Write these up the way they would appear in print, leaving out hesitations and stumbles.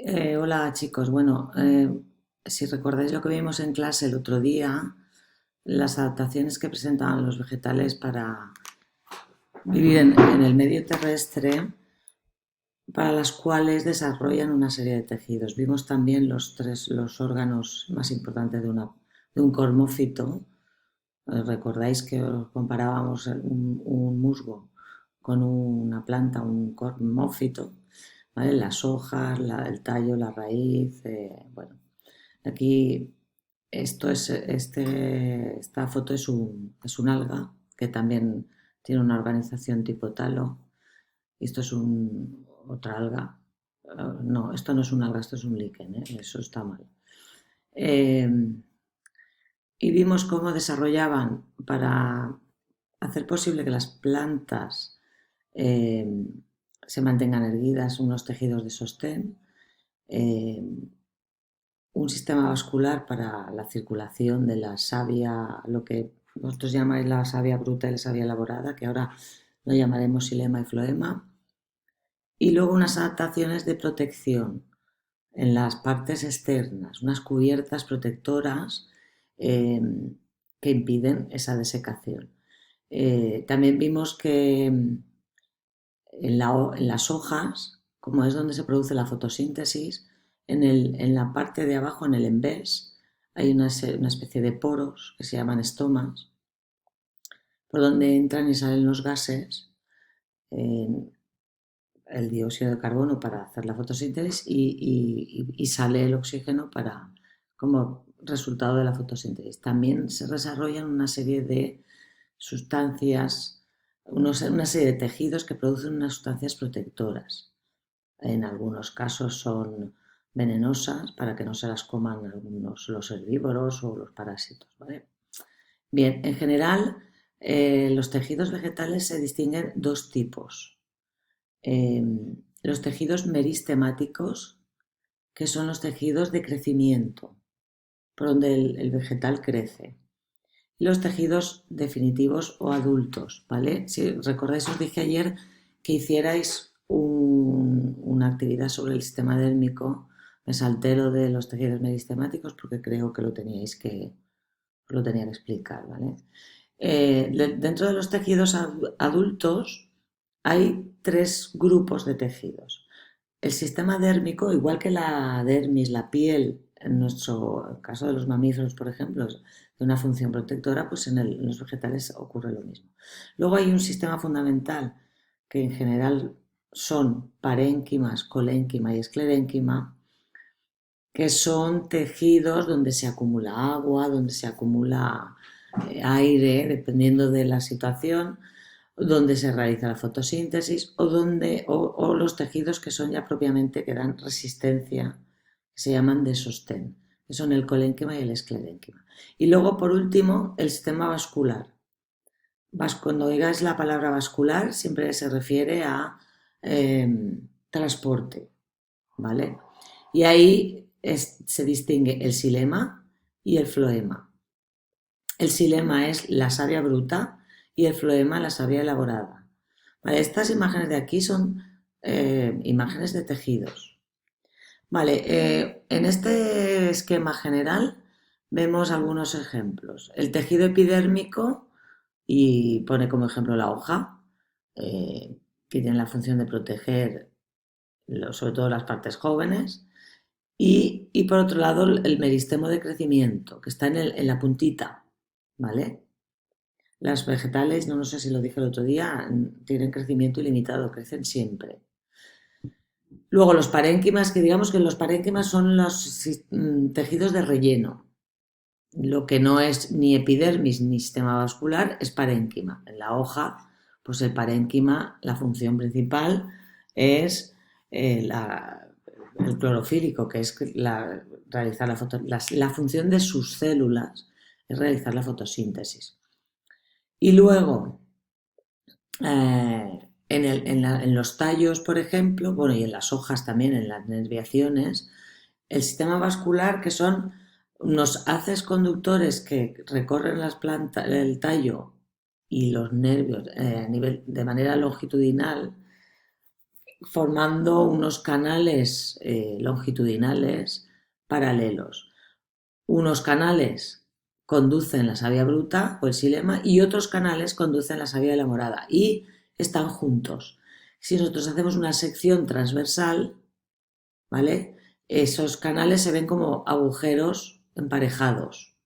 Hola chicos, bueno, si recordáis lo que vimos en clase el otro día, las adaptaciones que presentaban los vegetales para vivir en el medio terrestre, para las cuales desarrollan una serie de tejidos. Vimos también los órganos más importantes de un cormófito. Recordáis que os comparábamos un musgo con una planta, un cormófito, ¿vale? Las hojas, el tallo, la raíz, bueno. Aquí esta foto es un alga que también tiene una organización tipo talo. Esto es otra alga. No, esto no es un alga, esto es un líquen, ¿eh? Eso está mal. Eh, y vimos cómo desarrollaban para hacer posible que las plantas eh, se mantengan erguidas unos tejidos de sostén, eh, un sistema vascular para la circulación de la savia, lo que vosotros llamáis la savia bruta y la savia elaborada, que ahora lo llamaremos xilema y floema, y luego unas adaptaciones de protección en las partes externas, unas cubiertas protectoras eh, que impiden esa desecación. También vimos que en las hojas, como es donde se produce la fotosíntesis, en la parte de abajo, en el envés, hay una especie de poros que se llaman estomas, por donde entran y salen los gases, el dióxido de carbono para hacer la fotosíntesis y sale el oxígeno como resultado de la fotosíntesis. También se desarrollan una serie de sustancias, una serie de tejidos que producen unas sustancias protectoras. En algunos casos son venenosas para que no se las coman los herbívoros o los parásitos, ¿vale? Bien, en general, los tejidos vegetales se distinguen dos tipos. Eh, los tejidos meristemáticos, que son los tejidos de crecimiento, por donde el vegetal crece. Y los tejidos definitivos o adultos, ¿vale? Si recordáis, os dije ayer que hicierais una actividad sobre el sistema dérmico. Me salté lo de los tejidos meristemáticos porque creo que lo tenía que explicar, ¿vale? Dentro de los tejidos adultos hay tres grupos de tejidos. El sistema dérmico, igual que la dermis, la piel, en nuestro caso de los mamíferos, por ejemplo, es de una función protectora, pues en los vegetales ocurre lo mismo. Luego hay un sistema fundamental que en general son parénquimas, colénquima y esclerénquima, que son tejidos donde se acumula agua, donde se acumula aire, dependiendo de la situación, donde se realiza la fotosíntesis o los tejidos que son ya propiamente que dan resistencia, que se llaman de sostén, que son el colénquima y el esclerénquima. Y luego, por último, el sistema vascular. Cuando digáis la palabra vascular, siempre se refiere a transporte, ¿vale? Y ahí se distingue el xilema y el floema. El xilema es la savia bruta y el floema la savia elaborada. Vale, estas imágenes de aquí son imágenes de tejidos. Vale, en este esquema general vemos algunos ejemplos. El tejido epidérmico, y pone como ejemplo la hoja, que tiene la función de proteger sobre todo las partes jóvenes. Y por otro lado, el meristemo de crecimiento, que está en la puntita, ¿vale? Las vegetales, no sé si lo dije el otro día, tienen crecimiento ilimitado, crecen siempre. Luego los parénquimas, que digamos que los parénquimas son los tejidos de relleno. Lo que no es ni epidermis ni sistema vascular es parénquima. En la hoja, pues el parénquima, la función principal es el clorofílico, que es realizar la función de sus células, es realizar la fotosíntesis. Y luego, en los tallos, por ejemplo, bueno, y en las hojas también, en las nerviaciones, el sistema vascular, que son unos haces conductores que recorren las plantas, el tallo y los nervios de manera longitudinal, formando unos canales longitudinales paralelos. Unos canales conducen la savia bruta o el xilema y otros canales conducen la savia de la morada y están juntos. Si nosotros hacemos una sección transversal, ¿vale? Esos canales se ven como agujeros emparejados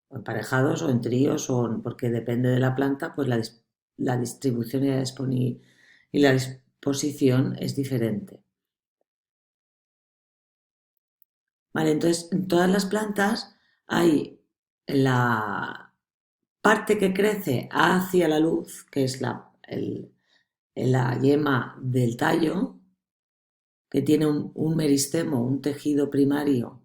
o en tríos, porque depende de la planta, pues la distribución y la disposición es diferente. Vale, entonces en todas las plantas hay la parte que crece hacia la luz, que es la yema del tallo, que tiene un meristemo, un tejido primario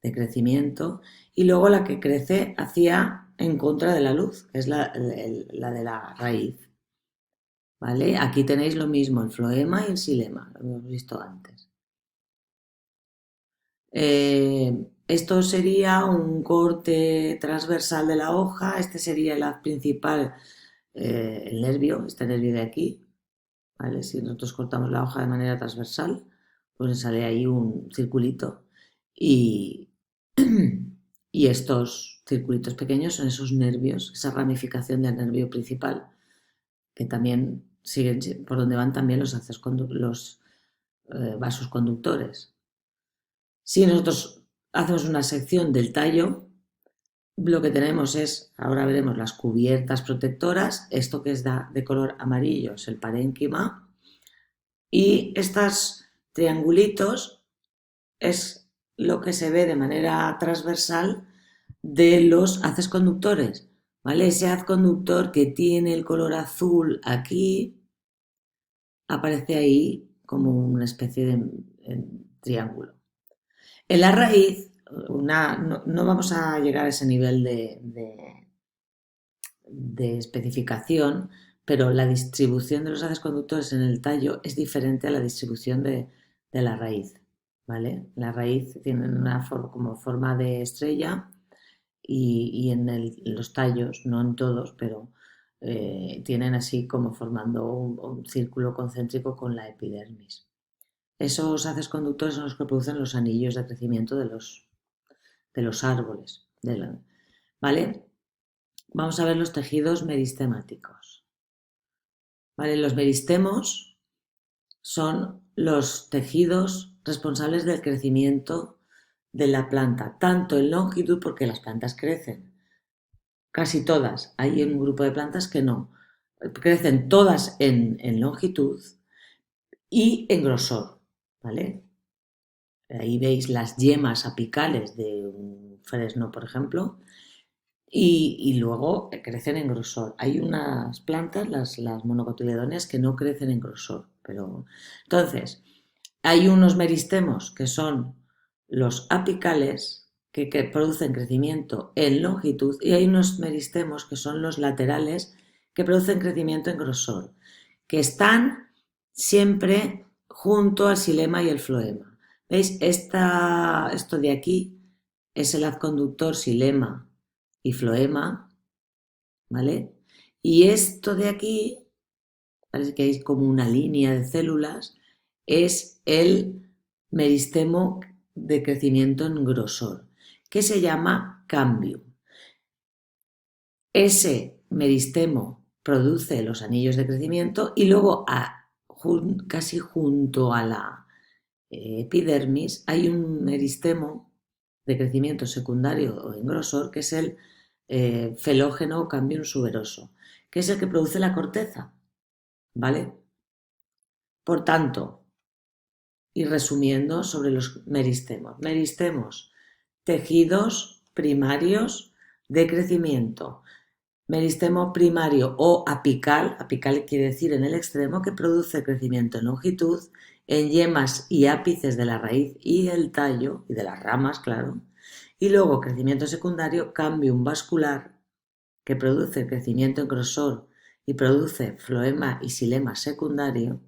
de crecimiento, y luego la que crece hacia en contra de la luz, que es la de la raíz. ¿Vale? Aquí tenéis lo mismo, el floema y el xilema, lo hemos visto antes. Esto sería un corte transversal de la hoja, este sería el haz principal, el nervio, este nervio de aquí, ¿vale? Si nosotros cortamos la hoja de manera transversal, pues sale ahí un circulito y, y estos circulitos pequeños son esos nervios, esa ramificación del nervio principal, que también siguen por donde van también los vasos conductores. Si nosotros hacemos una sección del tallo, lo que tenemos es, ahora veremos las cubiertas protectoras, esto que es de color amarillo es el parénquima, y estos triangulitos es lo que se ve de manera transversal de los haces conductores, ¿vale? Ese haz conductor que tiene el color azul aquí aparece ahí como una especie de triángulo. En la raíz, no vamos a llegar a ese nivel de especificación, pero la distribución de los haces conductores en el tallo es diferente a la distribución de la raíz, ¿vale? La raíz tiene una como forma de estrella y en los tallos, no en todos, pero tienen así como formando un círculo concéntrico con la epidermis. Esos haces conductores son los que producen los anillos de crecimiento de los árboles, ¿vale? Vamos a ver los tejidos meristemáticos. ¿Vale? Los meristemos son los tejidos responsables del crecimiento de la planta, tanto en longitud, porque las plantas crecen, casi todas, hay un grupo de plantas que no, crecen todas en longitud y en grosor, ¿vale? Ahí veis las yemas apicales de un fresno, por ejemplo, y luego crecen en grosor. Hay unas plantas, las monocotiledóneas, que no crecen en grosor. Pero entonces, hay unos meristemos que son los apicales, que producen crecimiento en longitud, y hay unos meristemos que son los laterales, que producen crecimiento en grosor, que están siempre junto al xilema y el floema. ¿Veis? Esto de aquí es el haz conductor xilema y floema, ¿vale? Y esto de aquí, parece que hay como una línea de células, es el meristemo de crecimiento en grosor, que se llama cambium. Ese meristemo produce los anillos de crecimiento y luego casi junto a la epidermis hay un meristemo de crecimiento secundario o en grosor, que es el felógeno o cambium suberoso, que es el que produce la corteza, ¿vale? Por tanto, y resumiendo sobre los meristemos. Meristemos, tejidos primarios de crecimiento. Meristemo primario o apical, apical quiere decir en el extremo, que produce crecimiento en longitud en yemas y ápices de la raíz y el tallo, y de las ramas, claro. Y luego crecimiento secundario, cambium vascular, que produce crecimiento en grosor y produce floema y xilema secundario,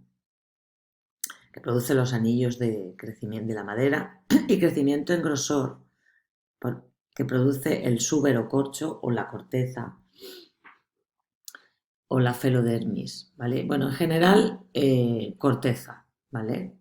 que produce los anillos de crecimiento de la madera, y crecimiento en grosor, que produce el suberocorcho o la corteza o la felodermis, ¿vale? Bueno, en general, corteza. ¿vale?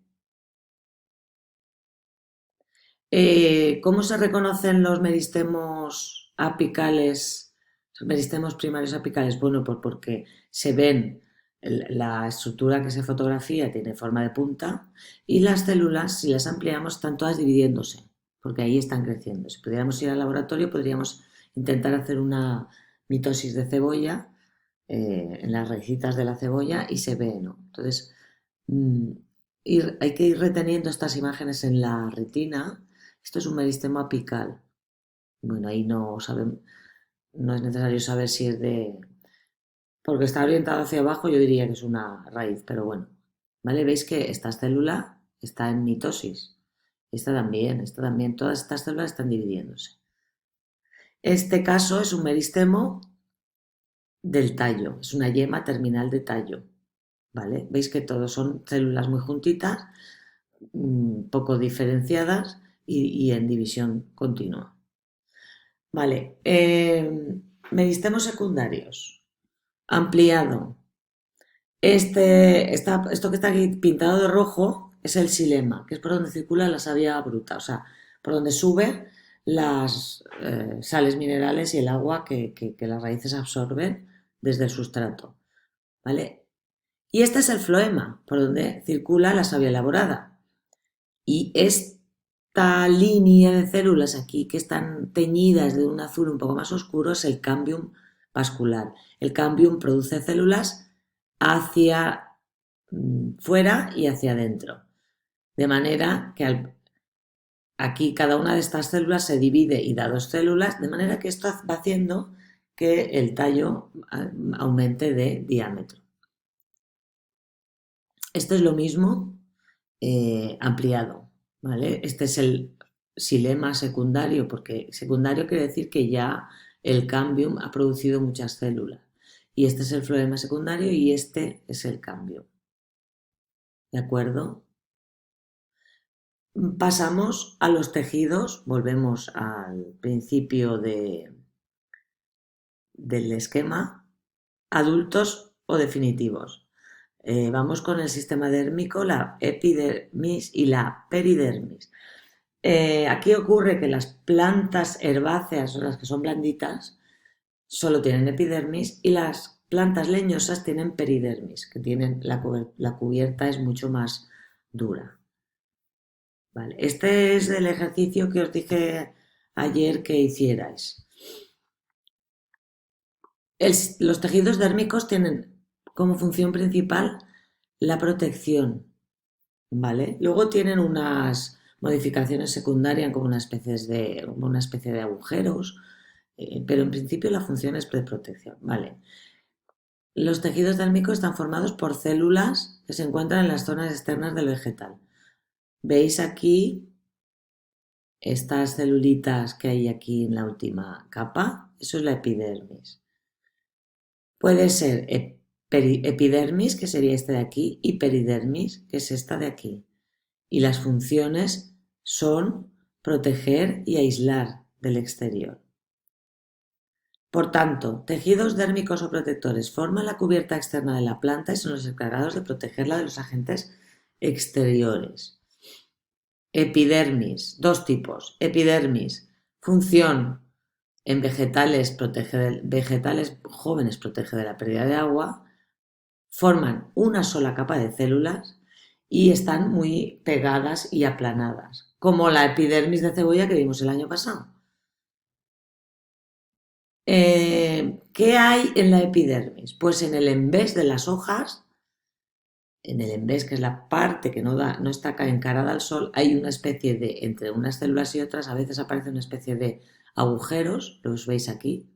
¿Cómo se reconocen los meristemos apicales, los meristemos primarios apicales? Bueno, pues porque se ven, la estructura que se fotografía tiene forma de punta y las células, si las ampliamos, están todas dividiéndose, porque ahí están creciendo. Si pudiéramos ir al laboratorio, podríamos intentar hacer una mitosis de cebolla en las raicitas de la cebolla y se ve, ¿no? Entonces, mm, hay que ir reteniendo estas imágenes en la retina. Esto es un meristemo apical. Bueno, ahí no es necesario saber si es de... Porque está orientado hacia abajo, yo diría que es una raíz, pero bueno. ¿Vale? Veis que esta célula está en mitosis. Esta también. Todas estas células están dividiéndose. Este caso es un meristemo del tallo. Es una yema terminal de tallo. ¿Vale? Veis que todos son células muy juntitas, poco diferenciadas y en división continua. Vale, meristemos secundarios. Ampliado. Esto que está aquí pintado de rojo es el xilema, que es por donde circula la savia bruta, o sea, por donde sube las sales minerales y el agua que las raíces absorben desde el sustrato. ¿Vale? Y este es el floema, por donde circula la savia elaborada. Y esta línea de células aquí que están teñidas de un azul un poco más oscuro es el cambium vascular. El cambium produce células hacia fuera y hacia adentro. De manera que aquí cada una de estas células se divide y da dos células, de manera que esto va haciendo que el tallo aumente de diámetro. Esto es lo mismo ampliado, ¿vale? Este es el xilema secundario, porque secundario quiere decir que ya el cambium ha producido muchas células. Y este es el floema secundario y este es el cambio. ¿De acuerdo? Pasamos a los tejidos, volvemos al principio del esquema, adultos o definitivos. Vamos con el sistema dérmico, la epidermis y la peridermis. Aquí ocurre que las plantas herbáceas, o las que son blanditas, solo tienen epidermis y las plantas leñosas tienen peridermis, que tienen la cubierta es mucho más dura. Vale. Este es el ejercicio que os dije ayer que hicierais. Los tejidos dérmicos tienen como función principal la protección, ¿vale? Luego tienen unas modificaciones secundarias como una especie de agujeros, pero en principio la función es de protección, ¿vale? Los tejidos dérmicos están formados por células que se encuentran en las zonas externas del vegetal. ¿Veis aquí estas celulitas que hay aquí en la última capa? Eso es la epidermis. Puede ser epidermis, que sería esta de aquí, y peridermis, que es esta de aquí. Y las funciones son proteger y aislar del exterior. Por tanto, tejidos dérmicos o protectores forman la cubierta externa de la planta y son los encargados de protegerla de los agentes exteriores. Epidermis, dos tipos. Epidermis, función en vegetales jóvenes protege de la pérdida de agua, forman una sola capa de células y están muy pegadas y aplanadas, como la epidermis de cebolla que vimos el año pasado. ¿Qué hay en la epidermis? Pues en el envés de las hojas, en el envés, que es la parte que no está encarada al sol, hay una especie de, entre unas células y otras, a veces aparece una especie de agujeros, los veis aquí,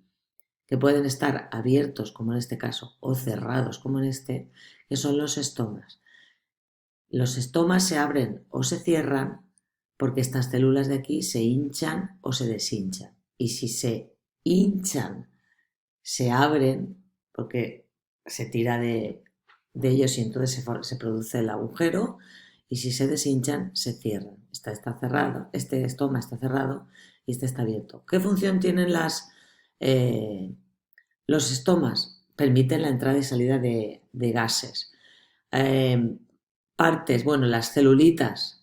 que pueden estar abiertos, como en este caso, o cerrados, como en este, que son los estomas. Los estomas se abren o se cierran porque estas células de aquí se hinchan o se deshinchan. Y si se hinchan, se abren porque se tira de ellos y entonces se produce el agujero. Y si se deshinchan, se cierran. Este está cerrado, este estoma está cerrado y este está abierto. ¿Qué función tienen los estomas? Permiten la entrada y salida de gases. partes, bueno, las celulitas